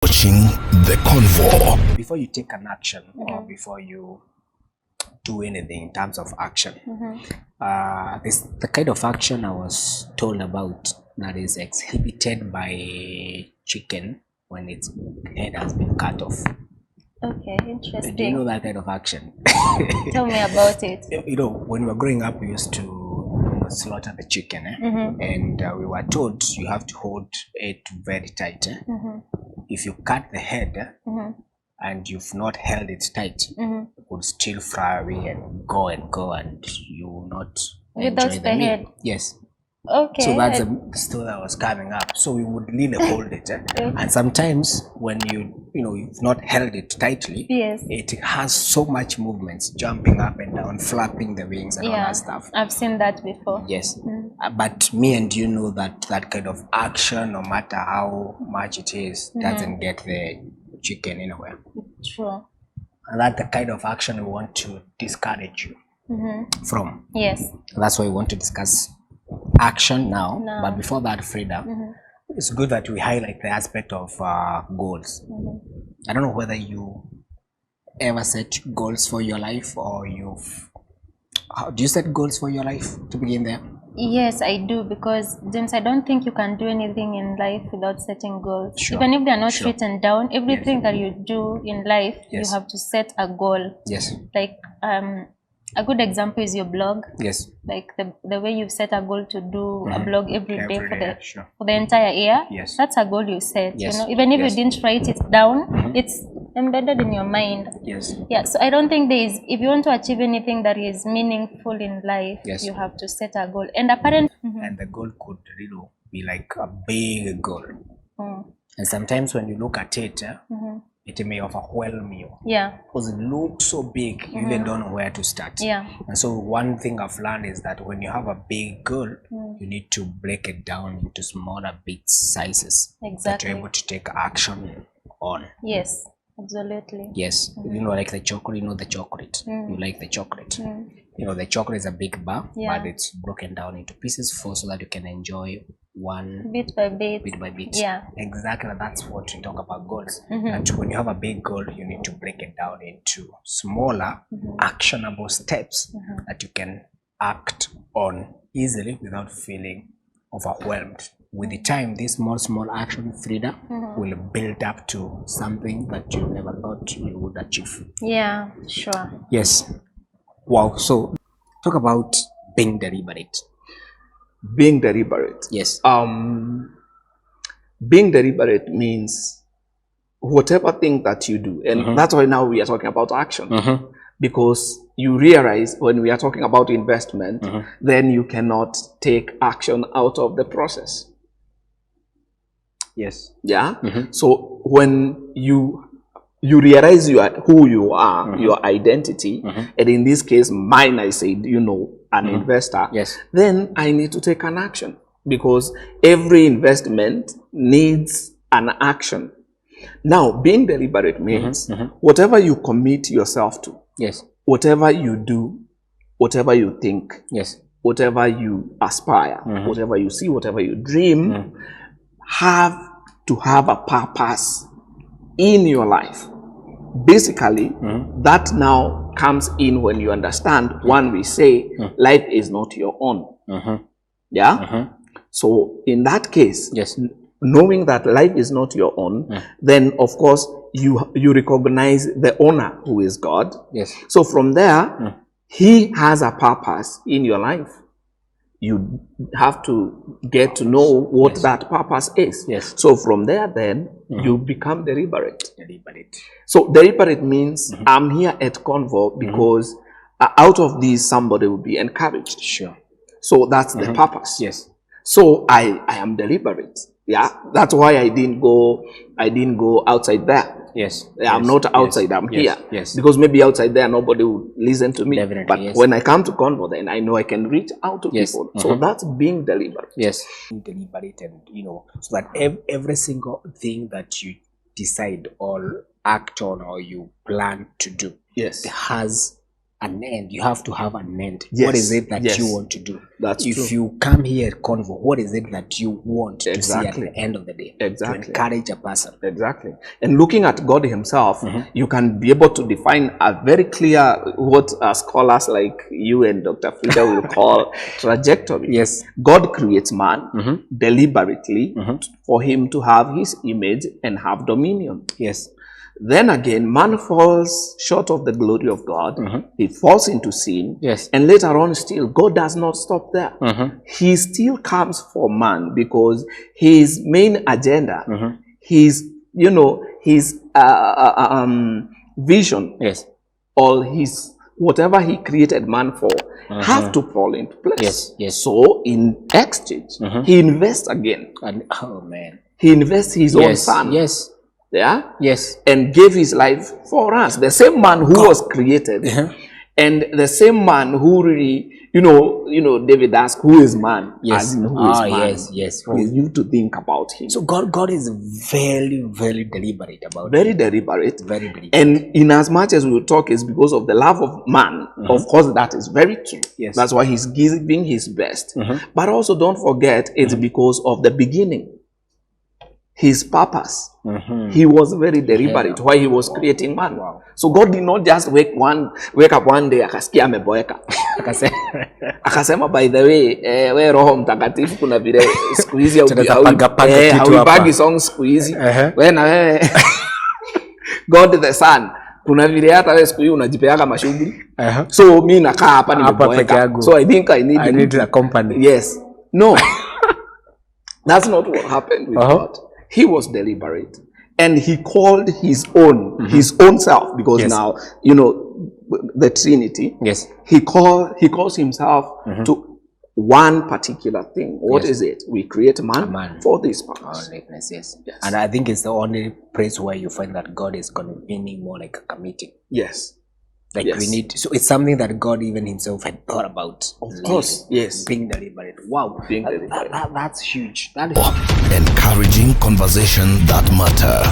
Watching the convo. Before you take an action or before you do anything in terms of action, this the kind of action I was told about that is exhibited by chicken when its head has been cut off. Okay, interesting. Do you know that kind of action? Tell me about it. You know, when we were growing up, we used to slaughter the chicken, and we were told you have to hold it very tight. If you cut the head and you've not held it tight, it would still fly away and go, and you will not Without enjoy the meal. head? Yes. Okay. So that's the story that was coming up. So we would really hold it, and sometimes when you've not held it tightly, Yes. it has so much movements, jumping up and down, flapping the wings and all that stuff. I've seen that before. Yes, but me and you know that that kind of action, no matter how much it is, doesn't get the chicken anywhere. True. And that's the kind of action we want to discourage you from. Yes. That's why we want to discuss action now. But before that, Frida, it's good that we highlight the aspect of goals. I don't know whether you ever set goals for your life, or do you set goals for your life to begin there? Yes, I do, because James, I don't think you can do anything in life without setting goals. Sure. Even if they are not written down, everything that you do in life, you have to set a goal. Yes. Like a good example is your blog. Yes. Like the way you've set a goal to do a blog every day for the entire year. Yes. That's a goal you set. Yes. You know, even if you didn't write it down, it's embedded in your mind. Yes. Yeah. So I don't think if you want to achieve anything that is meaningful in life, you have to set a goal. And apparently, and the goal could really be like a big goal. And sometimes when you look at it, it may overwhelm you. Yeah. Because it looks so big, you even don't know where to start. Yeah. And so one thing I've learned is that when you have a big goal, you need to break it down into smaller bits, sizes. Exactly. That you're able to take action on. Yes. Absolutely. Yes. You know, like the chocolate, you like the chocolate. You know, the chocolate is a big bar, but it's broken down into pieces so that you can enjoy one bit by bit. Yeah. Exactly. That's what we talk about goals. And when you have a big goal, you need to break it down into smaller, actionable steps that you can act on easily without feeling overwhelmed. With the time, this small action, Frida, will build up to something that you never thought you would achieve. Yeah, sure. Yes. Wow. So, talk about being deliberate. Being deliberate. Yes. Being deliberate means whatever thing that you do, and that's why now we are talking about action. Because you realize when we are talking about investment, then you cannot take action out of the process. Yes. Yeah. So when you realize who you are, your identity, and in this case, mine, I said, an investor. Yes. Then I need to take an action, because every investment needs an action. Now, being deliberate means whatever you commit yourself to, yes, whatever you do, whatever you think, yes, whatever you aspire, whatever you see, whatever you dream, have to have a purpose in your life. Basically, that now comes in when you understand, one, we say life is not your own. Yeah? So in that case, yes, knowing that life is not your own, then of course you recognize the owner, who is God. Yes. So from there, he has a purpose in your life. You have to get to know what that purpose is. Yes. So from there, then you become deliberate. So deliberate means I'm here at Convo because out of this somebody will be encouraged. Sure. So that's the purpose. Yes. So I am deliberate. Yeah. That's why I didn't go outside there. Yes. I'm not outside, I'm here. Yes. Because maybe outside there nobody would listen to me. Definitely, but when I come to Convo, then I know I can reach out to people. So that's being deliberate. Yes. Being deliberate, and so that every single thing that you decide or act on or you plan to do, yes, has an end. You have to have an end. Yes, What is it that yes. you want to do? That's if true. you come here at Convo, what is it that you want to see Exactly. at the end of the day? Exactly. To encourage a person. Exactly. And looking at God himself, you can be able to define a very clear, what scholars like you and Dr. Frida will call trajectory. Yes. God creates man deliberately for him to have his image and have dominion. Yes. Then again, man falls short of the glory of God. He falls into sin. Yes. And later on still, God does not stop there. He still comes for man because his main agenda, his vision, Yes. or his whatever he created man for, have to fall into place. Yes. Yes. So in exchange, he invests again. And oh man. He invests his own Yes. son. Yes. Yeah. Yes. And gave his life for us. The same man who was created, and the same man who really, David asked, "Who is man?" Yes. As in, who is man? Yes. Yes. For you to think about him. So God is very, very deliberate about Very it. deliberate. Very deliberate. And in as much as we will talk, is because of the love of man. Of course, that is very true. Yes. That's why he's giving his best. But also, don't forget, it's because of the beginning. His purpose. He was very deliberate why he was creating man. Wow. So God did not just wake up one day akasikia ameboeka. Akasema, by the way, we Roho Mtakatifu kuna vile siku hizi haupagi song siku hizi. We na wewe God the Son kuna vile hata wewe siku hizi unajipeaga mashughuli. So mimi nakaa hapa nimeboeka. So I think I need a company. Yes. No. That's not what happened with God. He was deliberate, and he called his own self, because now the Trinity. Yes. He calls himself to one particular thing. What is it? We create man for this purpose. Yes. And I think it's the only place where you find that God is convening more like a committee. Yes. Like we need, so it's something that God even himself had thought about. Of course, yes. Being deliberate. Wow. Being deliberate. That's huge. That is Encouraging conversation that matter.